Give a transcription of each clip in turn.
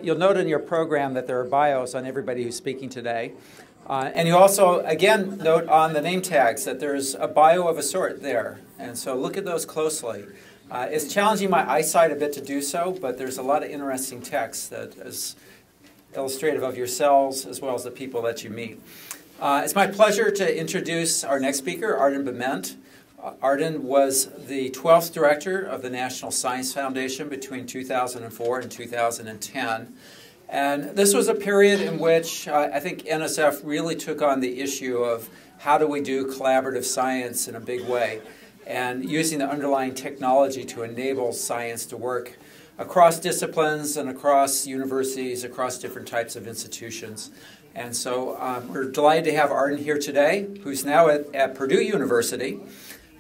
You'll note in your program that there are bios on everybody who's speaking today. And you also, again, note on the name tags that there's a bio of a sort there. And so look at those closely. It's challenging my eyesight a bit to do so, but there's a lot of interesting text that is illustrative of yourselves as well as the people that you meet. It's my pleasure to introduce our next speaker, Arden Bement. Arden was the 12th director of the National Science Foundation between 2004 and 2010. And this was a period in which I think NSF really took on the issue of how do we do collaborative science in a big way, and using the underlying technology to enable science to work across disciplines and across universities, across different types of institutions. And so we're delighted to have Arden here today, who's now at Purdue University,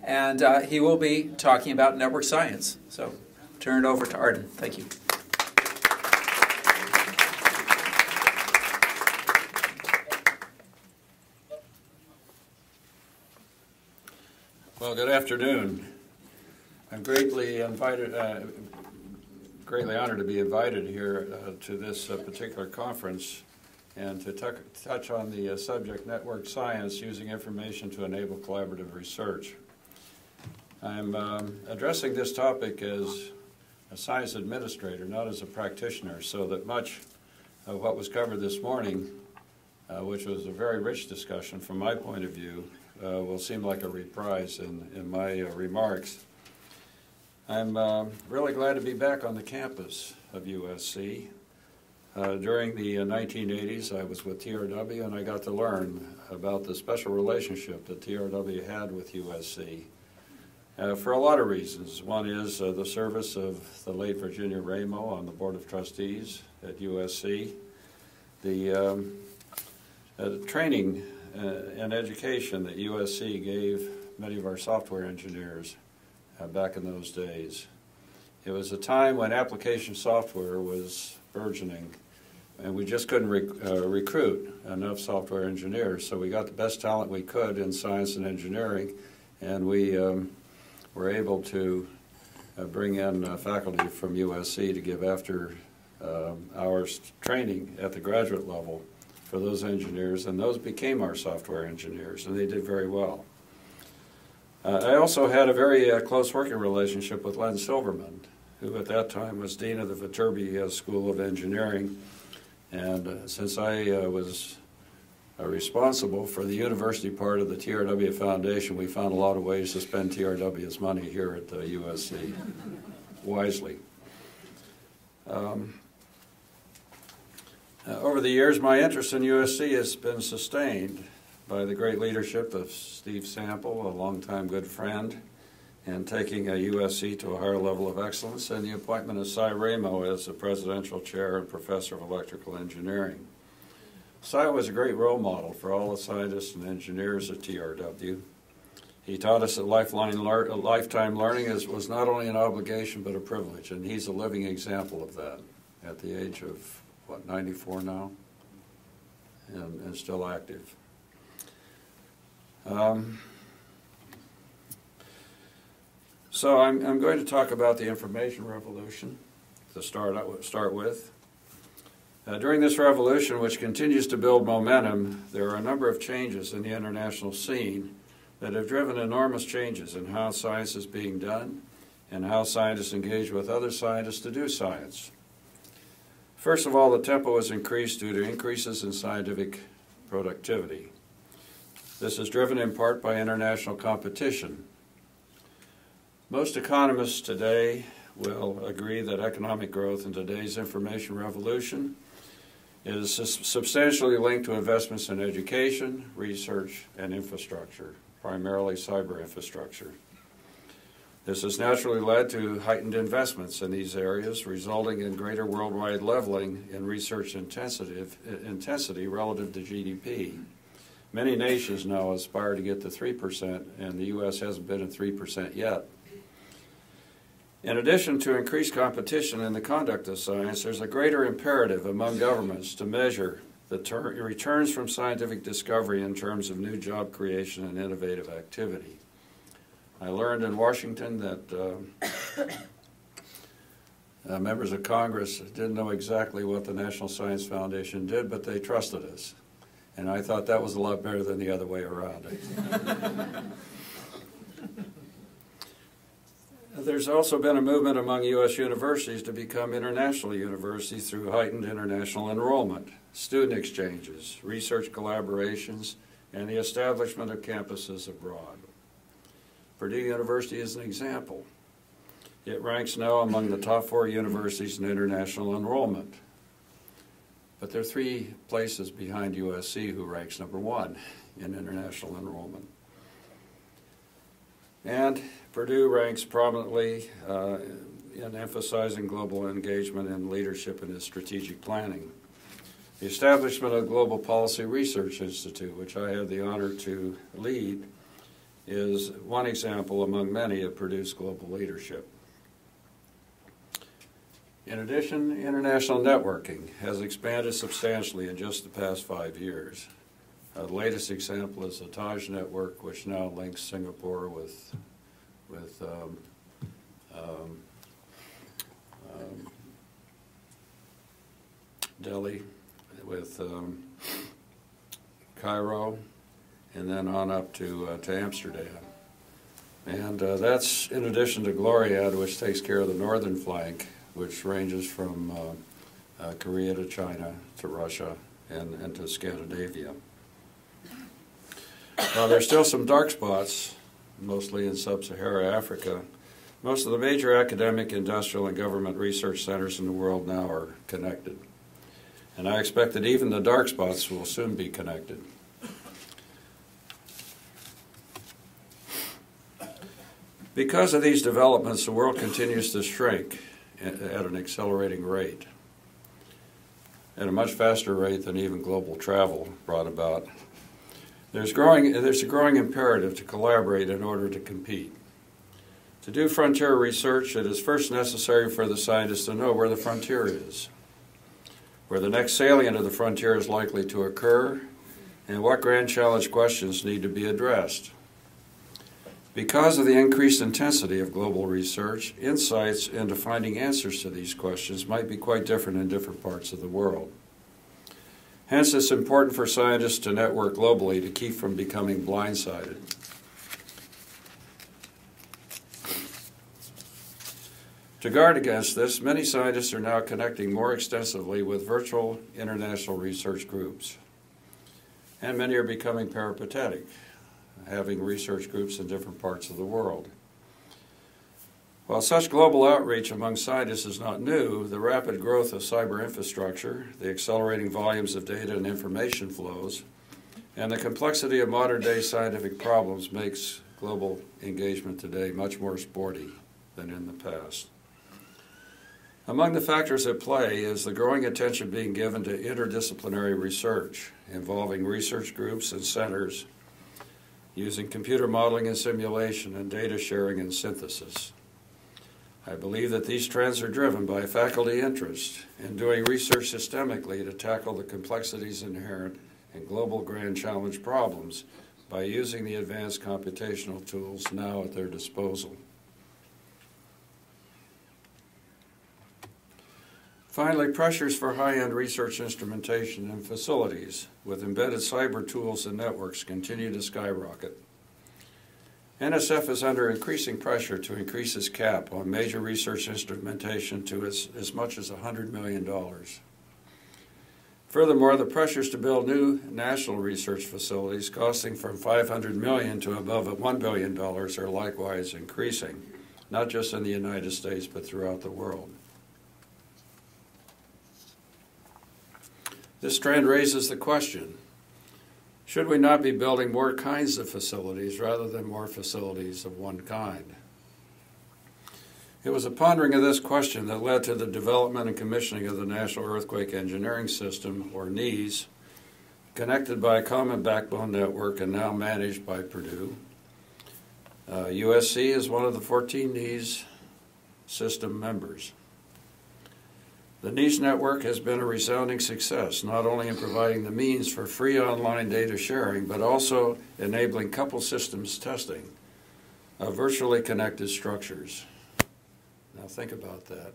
and he will be talking about network science. So turn it over to Arden. Thank you. Well, good afternoon. I'm greatly honored to be invited here to this particular conference and to touch on the subject network science using information to enable collaborative research. I'm addressing this topic as a science administrator, not as a practitioner, so that much of what was covered this morning, which was a very rich discussion from my point of view, will seem like a reprise in my remarks. I'm really glad to be back on the campus of USC. During the 1980s, I was with TRW, and I got to learn about the special relationship that TRW had with USC for a lot of reasons. One is the service of the late Virginia Ramo on the Board of Trustees at USC, the training and education that USC gave many of our software engineers back in those days. It was a time when application software was burgeoning, and we just couldn't recruit enough software engineers, so we got the best talent we could in science and engineering, and we were able to bring in faculty from USC to give after-hours training at the graduate level for those engineers, and those became our software engineers, and they did very well. I also had a very close working relationship with Len Silverman, who at that time was Dean of the Viterbi School of Engineering, and since I was responsible for the university part of the TRW Foundation, we found a lot of ways to spend TRW's money here at USC wisely. Over the years, my interest in USC has been sustained by the great leadership of Steve Sample, a longtime good friend, and taking USC to a higher level of excellence, and the appointment of Cy Ramo as the presidential chair and professor of electrical engineering. Cy was a great role model for all the scientists and engineers at TRW. He taught us that lifetime learning was not only an obligation but a privilege, and he's a living example of that at the age of, what, 94 now, and still active. So I'm going to talk about the information revolution to start with. During this revolution, which continues to build momentum, there are a number of changes in the international scene that have driven enormous changes in how science is being done and how scientists engage with other scientists to do science. First of all, the tempo has increased due to increases in scientific productivity. This is driven in part by international competition. Most economists today will agree that economic growth in today's information revolution is substantially linked to investments in education, research, and infrastructure, primarily cyber infrastructure. This has naturally led to heightened investments in these areas, resulting in greater worldwide leveling in research intensity relative to GDP. Many nations now aspire to get to 3%, and the U.S. hasn't been at 3% yet. In addition to increased competition in the conduct of science, there's a greater imperative among governments to measure the returns from scientific discovery in terms of new job creation and innovative activity. I learned in Washington that Members of Congress didn't know exactly what the National Science Foundation did, but they trusted us. And I thought that was a lot better than the other way around. There's also been a movement among U.S. universities to become international universities through heightened international enrollment, student exchanges, research collaborations, and the establishment of campuses abroad. Purdue University is an example. It ranks now among the top 4 universities in international enrollment. But there are 3 places behind USC who ranks number 1 in international enrollment. And Purdue ranks prominently in emphasizing global engagement and leadership in its strategic planning. The establishment of the Global Policy Research Institute, which I had the honor to lead, is one example among many of Purdue's global leadership. In addition, international networking has expanded substantially in just the past 5 years. The latest example is the Taj Network, which now links Singapore with Delhi, with Cairo, and then on up to Amsterdam. And that's in addition to Gloriad, which takes care of the northern flank, which ranges from Korea to China to Russia and to Scandinavia. While there's still some dark spots, mostly in sub-Saharan Africa, most of the major academic, industrial, and government research centers in the world now are connected. And I expect that even the dark spots will soon be connected. Because of these developments, the world continues to shrink at an accelerating rate, at a much faster rate than even global travel brought about. There's a growing imperative to collaborate in order to compete. To do frontier research, it is first necessary for the scientists to know where the frontier is, where the next salient of the frontier is likely to occur, and what grand challenge questions need to be addressed. Because of the increased intensity of global research, insights into finding answers to these questions might be quite different in different parts of the world. Hence, it's important for scientists to network globally to keep from becoming blindsided. To guard against this, many scientists are now connecting more extensively with virtual international research groups. And many are becoming peripatetic, having research groups in different parts of the world. While such global outreach among scientists is not new, the rapid growth of cyber infrastructure, the accelerating volumes of data and information flows, and the complexity of modern-day scientific problems makes global engagement today much more sporty than in the past. Among the factors at play is the growing attention being given to interdisciplinary research involving research groups and centers using computer modeling and simulation and data sharing and synthesis. I believe that these trends are driven by faculty interest in doing research systemically to tackle the complexities inherent in global grand challenge problems by using the advanced computational tools now at their disposal. Finally, pressures for high-end research instrumentation and facilities with embedded cyber tools and networks continue to skyrocket. NSF is under increasing pressure to increase its cap on major research instrumentation to as much as $100 million. Furthermore, the pressures to build new national research facilities costing from $500 million to above $1 billion are likewise increasing, not just in the United States, but throughout the world. This trend raises the question, should we not be building more kinds of facilities rather than more facilities of one kind? It was a pondering of this question that led to the development and commissioning of the National Earthquake Engineering System, or NEES, connected by a common backbone network and now managed by Purdue. USC is one of the 14 NEES system members. The NEES network has been a resounding success, not only in providing the means for free online data sharing, but also enabling coupled systems testing of virtually connected structures. Now think about that.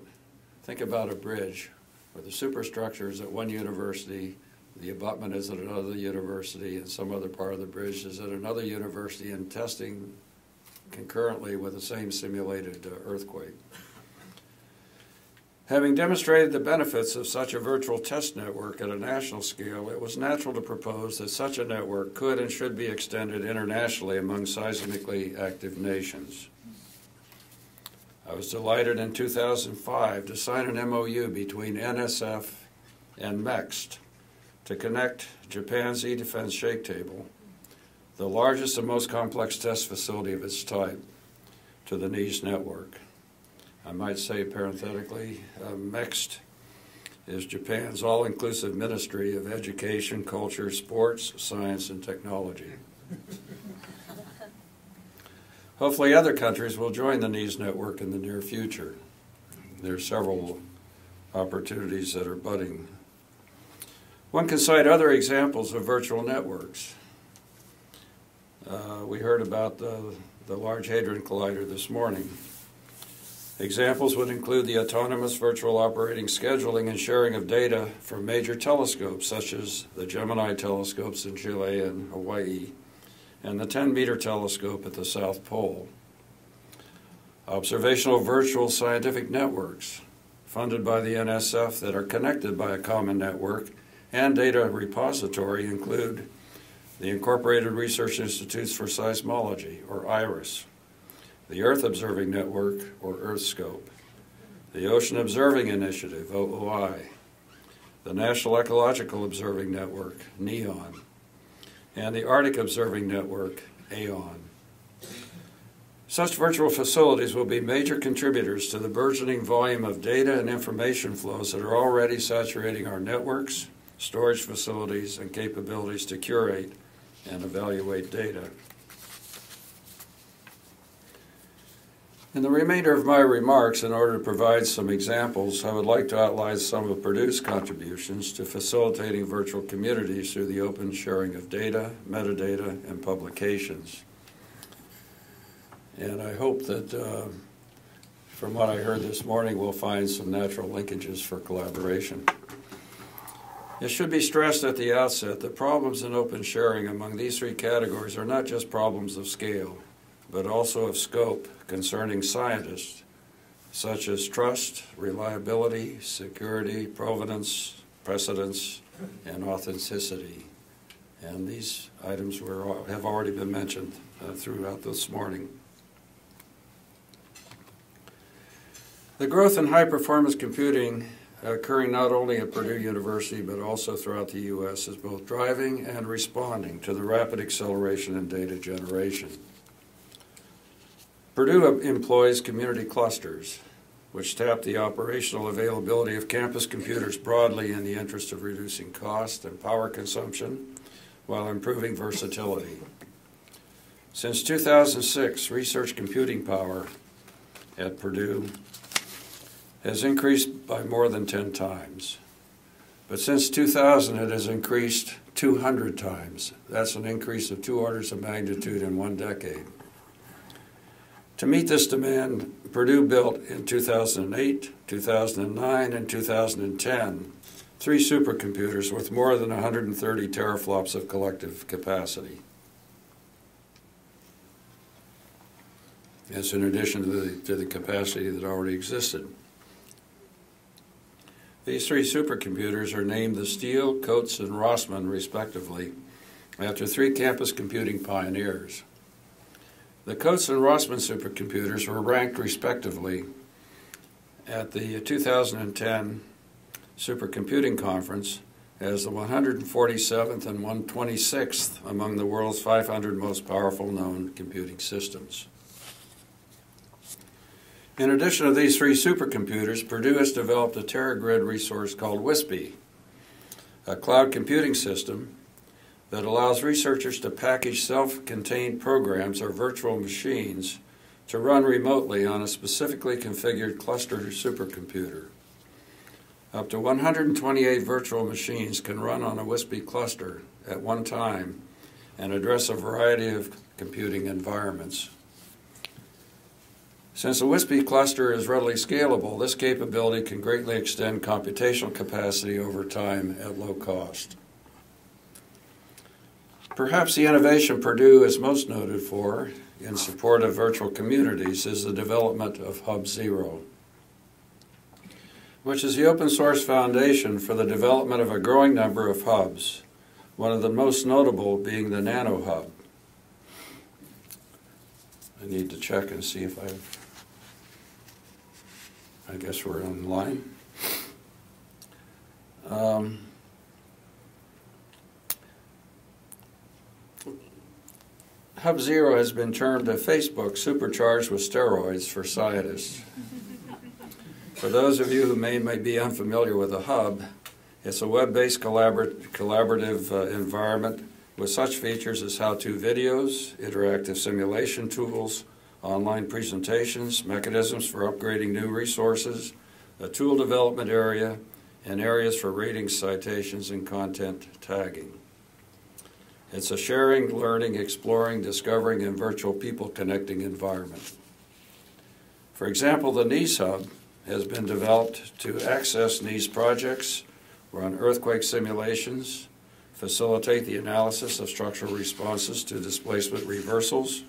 Think about a bridge where the superstructure is at one university, the abutment is at another university, and some other part of the bridge is at another university, and testing concurrently with the same simulated earthquake. Having demonstrated the benefits of such a virtual test network at a national scale, it was natural to propose that such a network could and should be extended internationally among seismically active nations. I was delighted in 2005 to sign an MOU between NSF and MEXT to connect Japan's E-Defense Shake Table, the largest and most complex test facility of its type, to the NEAS network. I might say parenthetically, MEXT is Japan's all-inclusive Ministry of Education, Culture, Sports, Science, and Technology. Hopefully other countries will join the NEAS network in the near future. There are several opportunities that are budding. One can cite other examples of virtual networks. We heard about the Large Hadron Collider this morning. Examples would include the autonomous virtual operating scheduling and sharing of data from major telescopes, such as the Gemini telescopes in Chile and Hawaii, and the 10-meter telescope at the South Pole. Observational virtual scientific networks, funded by the NSF, that are connected by a common network and data repository, include the Incorporated Research Institutes for Seismology, or IRIS, the Earth Observing Network, or EarthScope, the Ocean Observing Initiative, OOI, the National Ecological Observing Network, NEON, and the Arctic Observing Network, AON. Such virtual facilities will be major contributors to the burgeoning volume of data and information flows that are already saturating our networks, storage facilities, and capabilities to curate and evaluate data. In the remainder of my remarks, in order to provide some examples, I would like to outline some of Purdue's contributions to facilitating virtual communities through the open sharing of data, metadata, and publications. And I hope that from what I heard this morning, we'll find some natural linkages for collaboration. It should be stressed at the outset that problems in open sharing among these three categories are not just problems of scale, but also of scope concerning scientists, such as trust, reliability, security, provenance, precedence, and authenticity. And these items have already been mentioned throughout this morning. The growth in high-performance computing occurring not only at Purdue University but also throughout the U.S. is both driving and responding to the rapid acceleration in data generation. Purdue employs community clusters, which tap the operational availability of campus computers broadly in the interest of reducing cost and power consumption while improving versatility. Since 2006, research computing power at Purdue has increased by more than 10 times. But since 2000, it has increased 200 times. That's an increase of 2 orders of magnitude in 1 decade. To meet this demand, Purdue built in 2008, 2009, and 2010 3 supercomputers with more than 130 teraflops of collective capacity. That's in addition to the capacity that already existed. These 3 supercomputers are named the Steele, Coates, and Rossmann, respectively, after 3 campus computing pioneers. The Coates and Rossmann supercomputers were ranked, respectively, at the 2010 Supercomputing Conference as the 147th and 126th among the world's 500 most powerful known computing systems. In addition to these 3 supercomputers, Purdue has developed a TeraGrid resource called WISPy, a cloud computing system that allows researchers to package self-contained programs or virtual machines to run remotely on a specifically configured cluster supercomputer. Up to 128 virtual machines can run on a WISPy cluster at one time and address a variety of computing environments. Since the WSPI cluster is readily scalable, this capability can greatly extend computational capacity over time at low cost. Perhaps the innovation Purdue is most noted for in support of virtual communities is the development of Hub Zero, which is the open source foundation for the development of a growing number of hubs, one of the most notable being the Nano Hub. I need to check and see if I guess we're online. Hub Zero has been termed a Facebook supercharged with steroids for scientists. For those of you who may be unfamiliar with a hub, it's a web-based collaborative environment with such features as how-to videos, interactive simulation tools, online presentations, mechanisms for upgrading new resources, a tool development area, and areas for rating citations and content tagging. It's a sharing, learning, exploring, discovering, and virtual people connecting environment. For example, the NEAS Hub has been developed to access NEAS projects, run earthquake simulations, facilitate the analysis of structural responses to displacement reversals,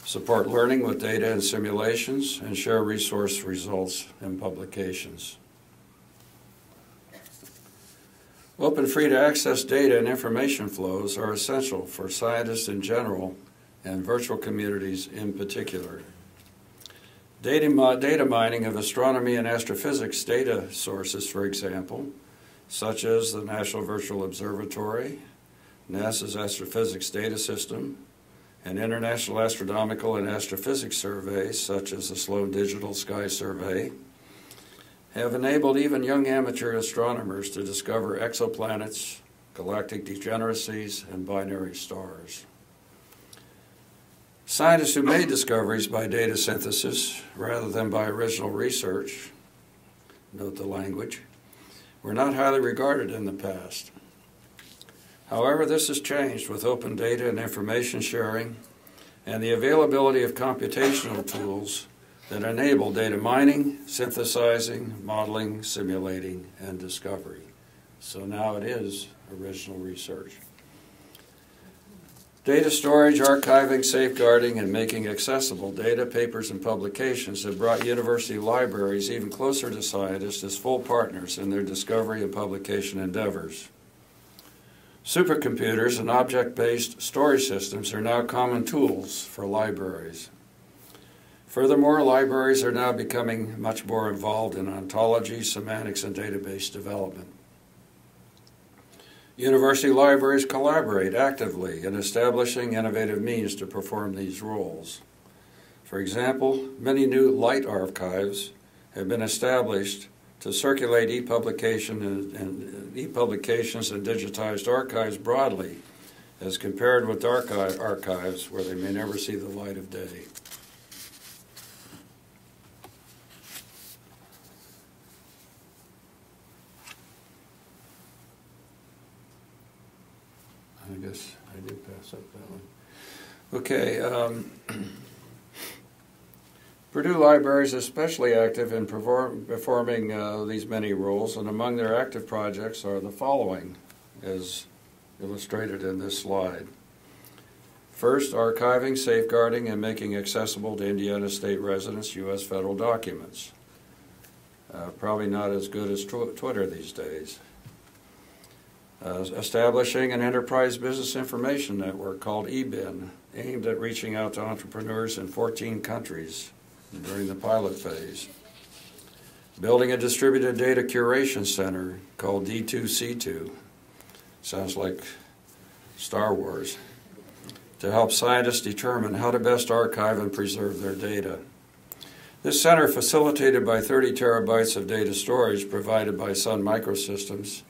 support learning with data and simulations, and share resource results and publications. Open, free-to-access data and information flows are essential for scientists in general and virtual communities in particular. Data mining of astronomy and astrophysics data sources, for example, such as the National Virtual Observatory, NASA's Astrophysics Data System, and international astronomical and astrophysics surveys, such as the Sloan Digital Sky Survey, have enabled even young amateur astronomers to discover exoplanets, galactic degeneracies, and binary stars. Scientists who made discoveries by data synthesis rather than by original research, note the language, were not highly regarded in the past. However, this has changed with open data and information sharing and the availability of computational tools that enable data mining, synthesizing, modeling, simulating, and discovery. So now it is original research. Data storage, archiving, safeguarding, and making accessible data, papers, and publications have brought university libraries even closer to scientists as full partners in their discovery and publication endeavors. Supercomputers and object-based storage systems are now common tools for libraries. Furthermore, libraries are now becoming much more involved in ontology, semantics, and database development. University libraries collaborate actively in establishing innovative means to perform these roles. For example, many new light archives have been established to circulate e-publications and digitized archives broadly as compared with dark archives where they may never see the light of day. I guess I did pass up that one. Okay. Purdue Library is especially active in performing these many roles, and among their active projects are the following, as illustrated in this slide. First, archiving, safeguarding, and making accessible to Indiana state residents U.S. federal documents. Probably not as good as Twitter these days. Establishing an enterprise business information network called eBIN, aimed at reaching out to entrepreneurs in 14 countries during the pilot phase. Building a distributed data curation center called D2C2, sounds like Star Wars, to help scientists determine how to best archive and preserve their data. This center, facilitated by 30 terabytes of data storage provided by Sun Microsystems,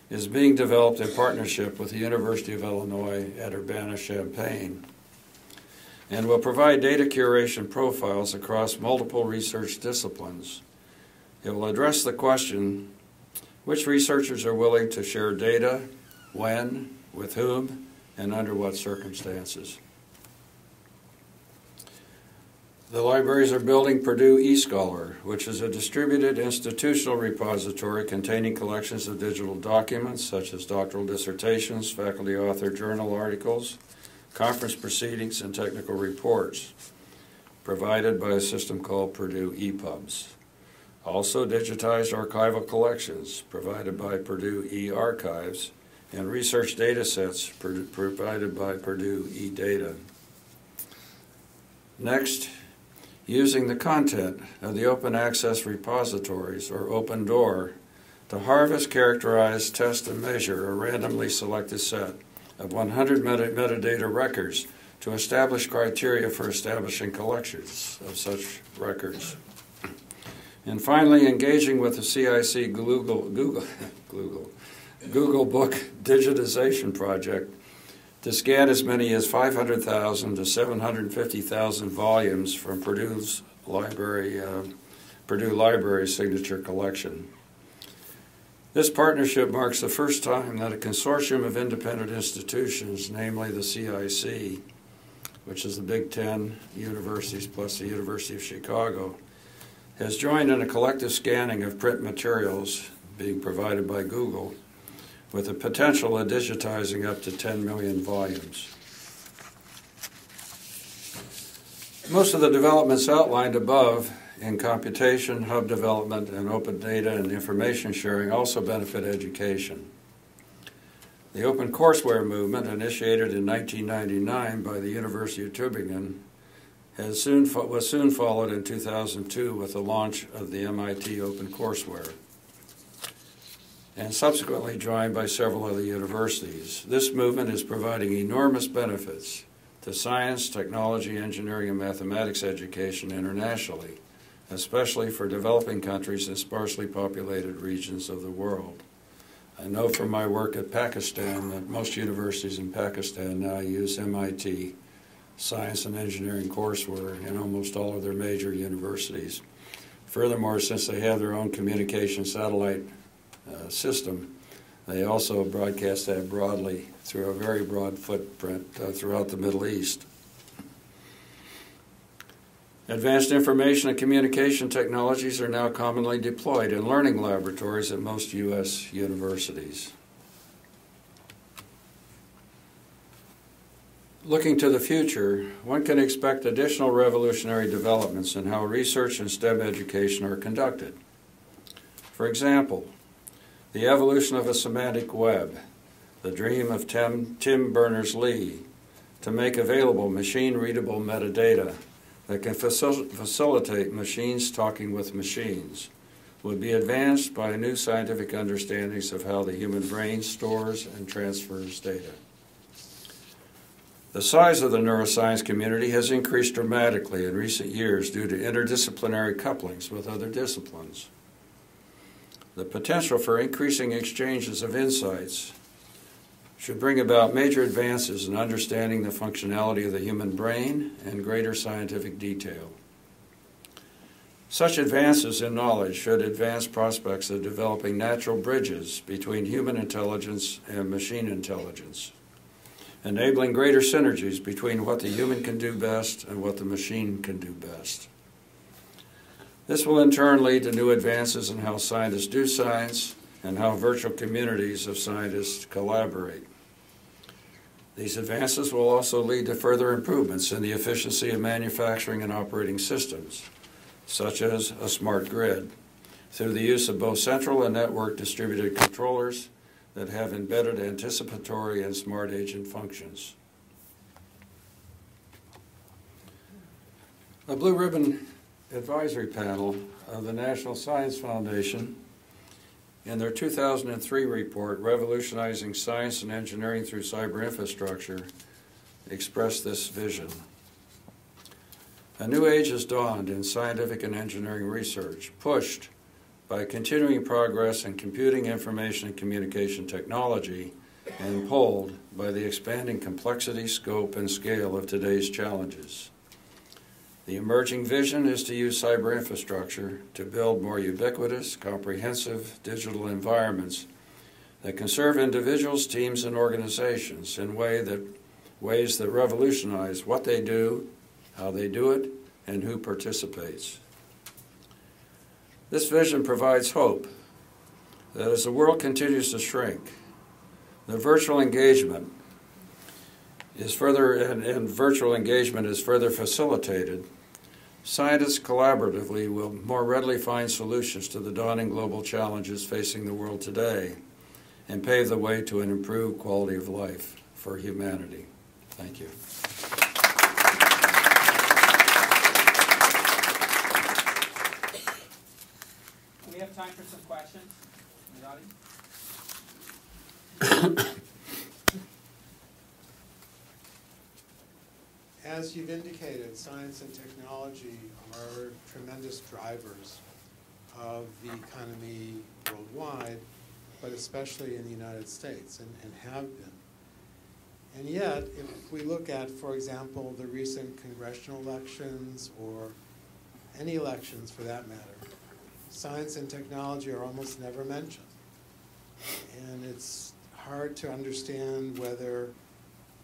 is being developed in partnership with the University of Illinois at Urbana-Champaign, and will provide data curation profiles across multiple research disciplines. It will address the question, which researchers are willing to share data, when, with whom, and under what circumstances. The libraries are building Purdue eScholar, which is a distributed institutional repository containing collections of digital documents such as doctoral dissertations, faculty author journal articles, conference proceedings, and technical reports, provided by a system called Purdue ePubs. Also digitized archival collections provided by Purdue eArchives, and research data sets provided by Purdue eData. Next, using the content of the open access repositories, or Open Door, to harvest, characterize, test, and measure a randomly selected set of 100 metadata records to establish criteria for establishing collections of such records. And finally, engaging with the CIC Google Book digitization project to scan as many as 500,000 to 750,000 volumes from Purdue Library Signature Collection. This partnership marks the first time that a consortium of independent institutions, namely the CIC, which is the Big Ten universities plus the University of Chicago, has joined in a collective scanning of print materials being provided by Google, with the potential of digitizing up to 10 million volumes. Most of the developments outlined above in computation, hub development, and open data and information sharing also benefit education. The open courseware movement, initiated in 1999 by the University of Tübingen, was soon followed in 2002 with the launch of the MIT OpenCourseWare, and subsequently joined by several other universities. This movement is providing enormous benefits to science, technology, engineering, and mathematics education internationally, especially for developing countries and sparsely populated regions of the world. I know from my work at Pakistan that most universities in Pakistan now use MIT science and engineering courseware in almost all of their major universities. Furthermore, since they have their own communication satellite system, they also broadcast that broadly through a very broad footprint throughout the Middle East. Advanced information and communication technologies are now commonly deployed in learning laboratories at most U.S. universities. Looking to the future, one can expect additional revolutionary developments in how research and STEM education are conducted. For example, the evolution of a semantic web, the dream of Tim Berners-Lee to make available machine-readable metadata that can facilitate machines talking with machines, would be advanced by new scientific understandings of how the human brain stores and transfers data. The size of the neuroscience community has increased dramatically in recent years due to interdisciplinary couplings with other disciplines. The potential for increasing exchanges of insights should bring about major advances in understanding the functionality of the human brain and greater scientific detail. Such advances in knowledge should advance prospects of developing natural bridges between human intelligence and machine intelligence, enabling greater synergies between what the human can do best and what the machine can do best. This will in turn lead to new advances in how scientists do science and how virtual communities of scientists collaborate. These advances will also lead to further improvements in the efficiency of manufacturing and operating systems, such as a smart grid, through the use of both central and network distributed controllers that have embedded anticipatory and smart agent functions. A Blue Ribbon Advisory Panel of the National Science Foundation, in their 2003 report, Revolutionizing Science and Engineering Through Cyber Infrastructure, expressed this vision. A new age has dawned in scientific and engineering research, pushed by continuing progress in computing, information, and communication technology, and pulled by the expanding complexity, scope, and scale of today's challenges. The emerging vision is to use cyber infrastructure to build more ubiquitous, comprehensive digital environments that can serve individuals, teams, and organizations in ways that revolutionize what they do, how they do it, and who participates. This vision provides hope that as the world continues to shrink, the virtual engagement is further, and virtual engagement is further facilitated, scientists collaboratively will more readily find solutions to the daunting global challenges facing the world today and pave the way to an improved quality of life for humanity. Thank you. We have time for some questions from the audience. As you've indicated, science and technology are tremendous drivers of the economy worldwide, but especially in the United States, and have been. And yet, if we look at, for example, the recent congressional elections, or any elections for that matter, science and technology are almost never mentioned. And it's hard to understand whether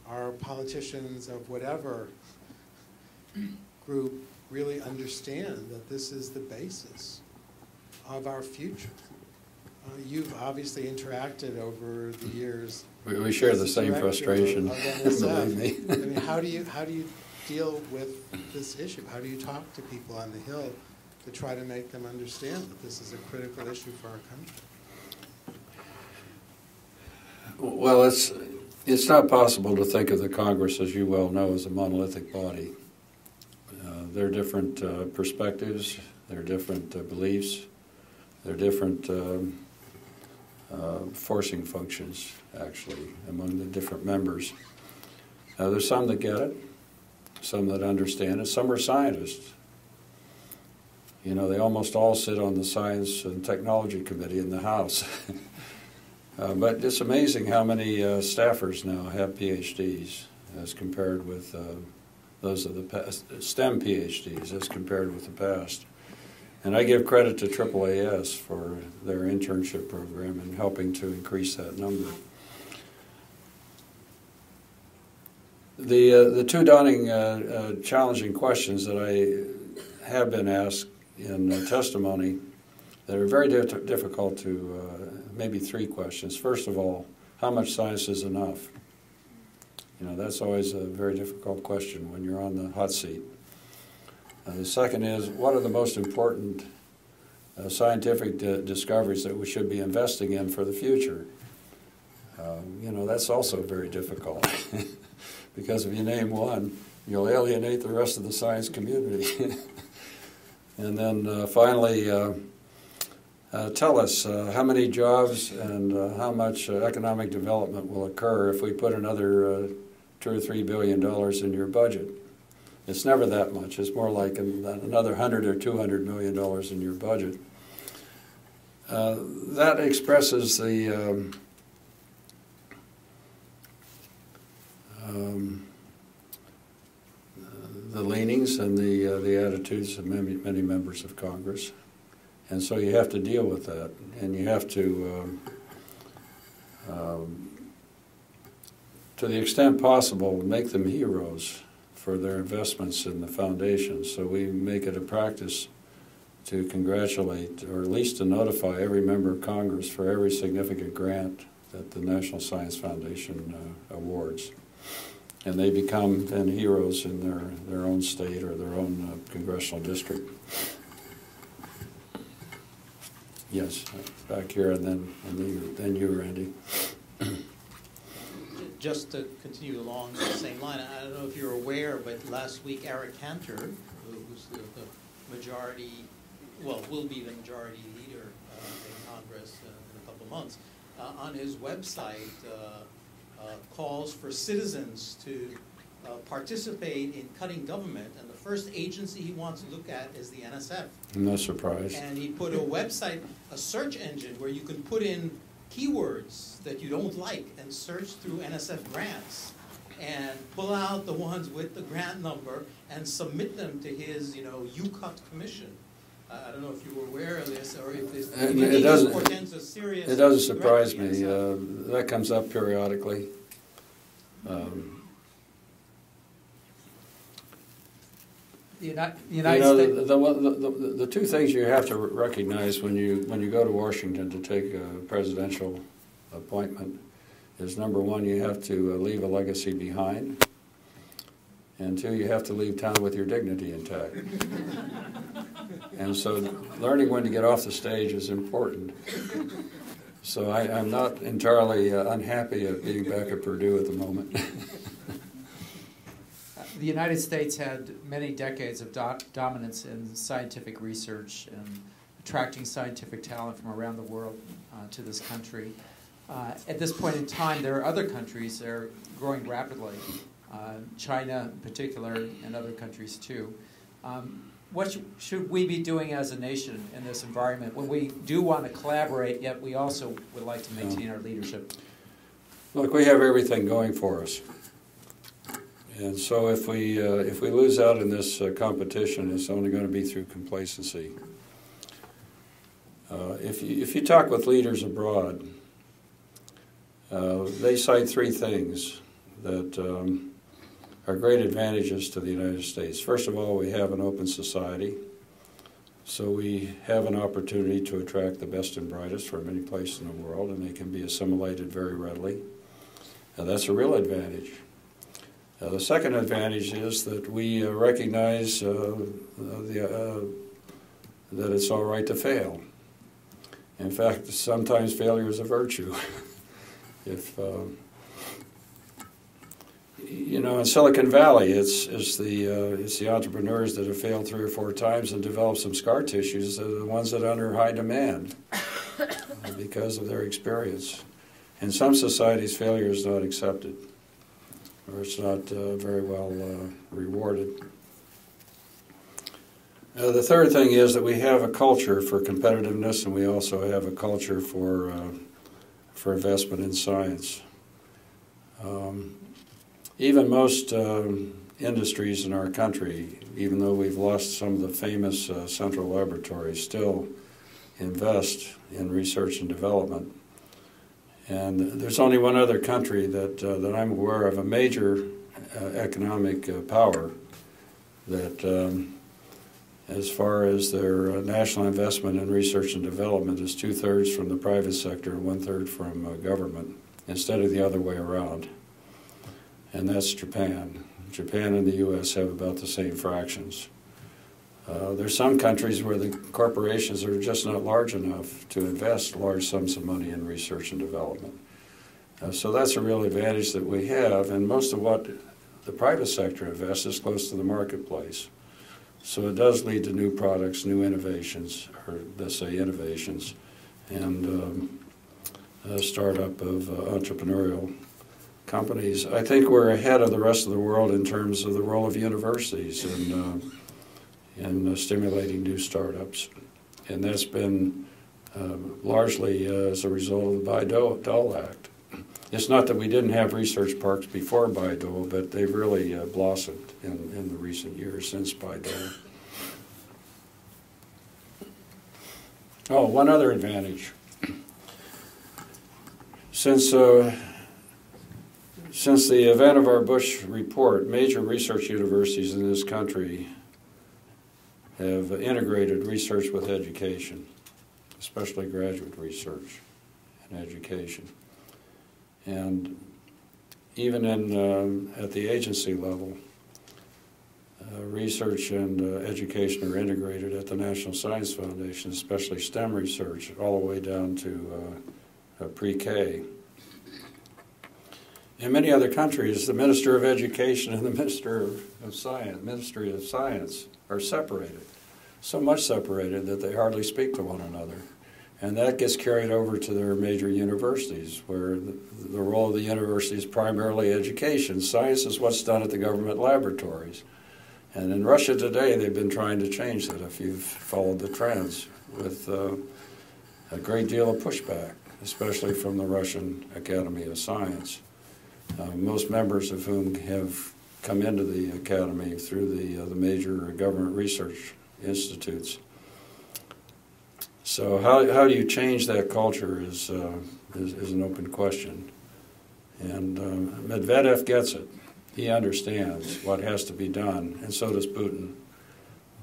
our politicians of whatever group really understand that this is the basis of our future. You've obviously interacted over the years. We share the same frustration. Believe me. I mean, how do you deal with this issue? How do you talk to people on the Hill to try to make them understand that this is a critical issue for our country? Well, it's not possible to think of the Congress, as you well know, as a monolithic body. There are different perspectives, there are different beliefs, there are different forcing functions, actually, among the different members. There's some that get it, some that understand it, some are scientists. You know, they almost all sit on the Science and Technology Committee in the House. But it's amazing how many staffers now have PhDs as compared with those of the past, STEM PhDs as compared with the past. And I give credit to AAAS for their internship program and helping to increase that number. The two daunting, challenging questions that I have been asked in testimony that are very difficult to, maybe three questions. First of all, how much science is enough? You know, that's always a very difficult question when you're on the hot seat. The second is, what are the most important scientific discoveries that we should be investing in for the future? You know, that's also very difficult because if you name one, you'll alienate the rest of the science community. And then finally, tell us how many jobs and how much economic development will occur if we put another $2 or $3 billion in your budget. It's never that much. It's more like another $100 or $200 million in your budget. That expresses the leanings and the attitudes of many members of Congress. And so you have to deal with that, and you have to the extent possible, make them heroes for their investments in the foundation. So we make it a practice to congratulate, or at least to notify every member of Congress for every significant grant that the National Science Foundation awards. And they become then heroes in their own state or their own congressional district. Yes, back here, and then you, Randy. Just to continue along the same line, I don't know if you're aware, but last week Eric Cantor, who's the majority, well, will be the majority leader in Congress in a couple of months, on his website calls for citizens to participate in cutting government, and the first agency he wants to look at is the NSF. No surprise. And he put a website, a search engine, where you can put in keywords that you don't like and search through NSF grants and pull out the ones with the grant number and submit them to his, UCUT commission. I don't know if you were aware of this, or if this portends a serious. It doesn't surprise me. That comes up periodically. United you States. know, the two things you have to recognize when you go to Washington to take a presidential appointment is, number one, you have to leave a legacy behind, and two, you have to leave town with your dignity intact. And so learning when to get off the stage is important. So I'm not entirely unhappy at being back at Purdue at the moment. The United States had many decades of dominance in scientific research and attracting scientific talent from around the world to this country. At this point in time, there are other countries that are growing rapidly, China in particular, and other countries too. What should we be doing as a nation in this environment when we do want to collaborate, yet we also would like to maintain our leadership? Look, we have everything going for us. And so if we lose out in this competition, it's only going to be through complacency. If you talk with leaders abroad, they cite three things that are great advantages to the United States. First of all, we have an open society, so we have an opportunity to attract the best and brightest from any place in the world, and they can be assimilated very readily. That's a real advantage. The second advantage is that we recognize that it's all right to fail. In fact, sometimes failure is a virtue. You know, in Silicon Valley, it's the entrepreneurs that have failed 3 or 4 times and developed some scar tissues that are the ones that are under high demand because of their experience. In some societies, failure is not accepted, or it's not very well rewarded. The third thing is that we have a culture for competitiveness, and we also have a culture for investment in science. Even most industries in our country, even though we've lost some of the famous central laboratories, still invest in research and development. And there's only one other country that I'm aware of, a major economic power, that as far as their national investment in research and development is 2/3 from the private sector and 1/3 from government, instead of the other way around. And that's Japan. Japan and the U.S. have about the same fractions. There's some countries where the corporations are just not large enough to invest large sums of money in research and development. So that's a real advantage that we have, and most of what the private sector invests is close to the marketplace. So it does lead to new products, new innovations, or let's say innovations, and a startup of entrepreneurial companies. I think we're ahead of the rest of the world in terms of the role of universities in stimulating new startups. And that's been largely as a result of the Bayh-Dole Act. It's not that we didn't have research parks before Bayh-Dole, but they've really blossomed in the recent years since Bayh-Dole. Oh, one other advantage. Since the event of our Bush report, major research universities in this country have integrated research with education, especially graduate research and education. And even at the agency level, research and education are integrated at the National Science Foundation, especially STEM research, all the way down to pre-K. In many other countries, the Minister of Education and the Ministry of Science are separated, so much separated that they hardly speak to one another. And that gets carried over to their major universities, where the role of the university is primarily education. Science is what's done at the government laboratories. And in Russia today, they've been trying to change that, if you've followed the trends, with a great deal of pushback, especially from the Russian Academy of Science. Most members of whom have come into the academy through the major government research institutes. So how do you change that culture is an open question. And Medvedev gets it. He understands what has to be done, and so does Putin.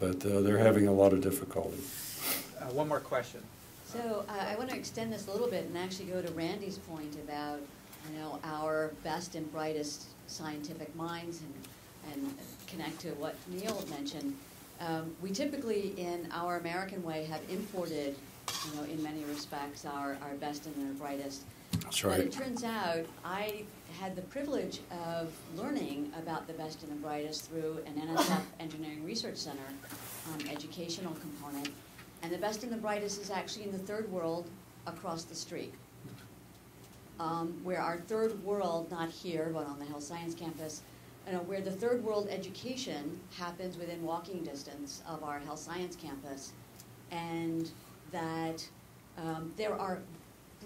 but they're having a lot of difficulty. One more question. So I want to extend this a little bit and actually go to Randy's point about, our best and brightest scientific minds and connect to what Neil mentioned. We typically, in our American way, have imported, in many respects, our best and their brightest. That's right. But it turns out I had the privilege of learning about the best and the brightest through an NSF Engineering Research Center educational component. And the best and the brightest is actually in the third world across the street. Where our third world, not here, but on the health science campus, where the third world education happens within walking distance of our health science campus, and that there are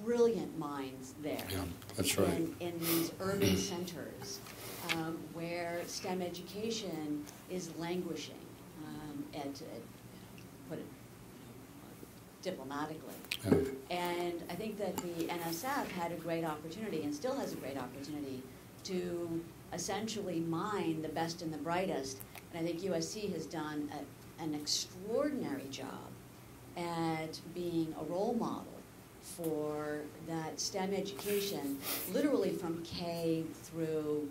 brilliant minds there. Yeah, that's right. In these urban centers where STEM education is languishing, to put it diplomatically. Yeah. And I think that the NSF had a great opportunity, and still has a great opportunity, to essentially mine the best and the brightest. And I think USC has done an extraordinary job at being a role model for that STEM education, literally from K through,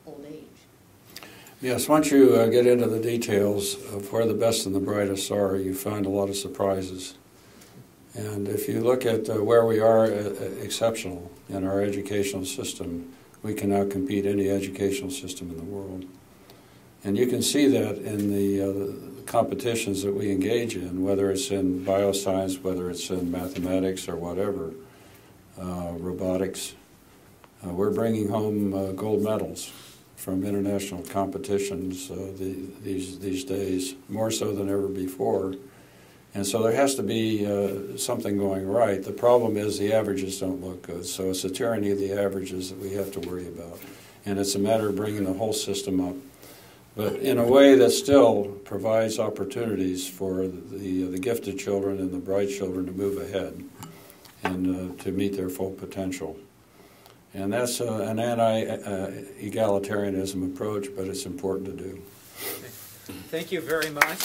old age. Yes, once you get into the details of where the best and the brightest are, you find a lot of surprises. And if you look at where we are exceptional in our educational system, we can outcompete any educational system in the world. And you can see that in the competitions that we engage in, whether it's in bioscience, whether it's in mathematics or whatever, robotics. We're bringing home gold medals from international competitions these days, more so than ever before. And so there has to be something going right. The problem is the averages don't look good. So it's a tyranny of the averages that we have to worry about. And it's a matter of bringing the whole system up, but in a way that still provides opportunities for the gifted children and the bright children to move ahead and to meet their full potential. And that's an anti-egalitarianism approach, but it's important to do. Thank you very much.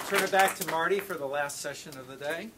Turn it back to Marty for the last session of the day.